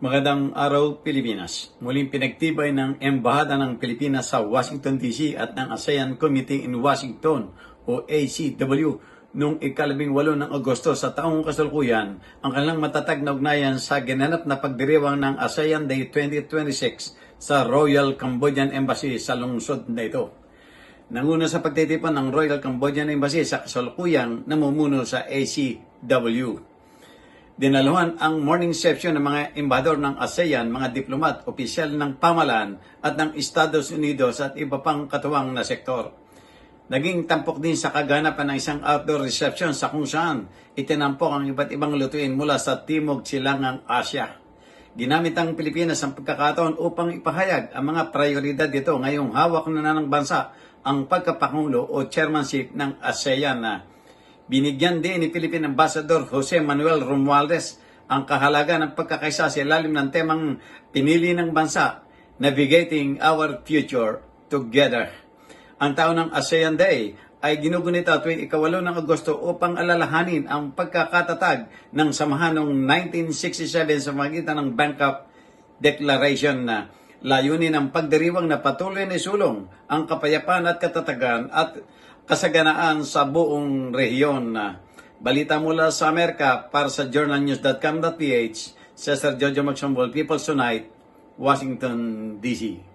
Magandang araw, Pilipinas. Muling pinagtibay ng Embahada ng Pilipinas sa Washington, D.C. at ng ASEAN Committee in Washington o ACW noong ika-18 ng Agosto sa taong kasalukuyan ang kanilang matatag na ugnayan sa ginanap na pagdiriwang ng ASEAN Day 2026 sa Royal Cambodian Embassy sa lungsod na ito. Nanguna sa pagtitipon ng Royal Cambodian Embassy sa kasalukuyang namumuno sa ACW. Dinaluhan ang morning session ng mga embahador ng ASEAN, mga diplomat, opisyal ng pamahalaan at ng Estados Unidos at iba pang katuwang na sektor. Naging tampok din sa kaganapan ng isang outdoor reception sa kung saan itinampok ang iba't ibang lutuin mula sa Timog Silangang Asya. Ginamit ang Pilipinas ang pagkakataon upang ipahayag ang mga prioridad dito ngayong hawak na ng bansa ang pagkapangulo o chairmanship ng ASEAN. Binigyan din ni Philippine Ambassador Jose Manuel Romualdez ang kahalaga ng pagkakaisa sa ilalim ng temang pinili ng bansa, Navigating Our Future Together. Ang taon ng ASEAN Day ay ginugunita tuwing ika-8 ng Agosto upang alalahanin ang pagkakatatag ng samahan noong 1967 sa magitan ng Bangkok Declaration na layunin ng pagdiriwang na patuloy na isulong ang kapayapaan at katatagan at kasaganaan sa buong rehiyon. Balita mula sa Amerika para sa journalnews.com.ph, Cesar Jojo Magsambol, People's Tonight, Washington, D.C.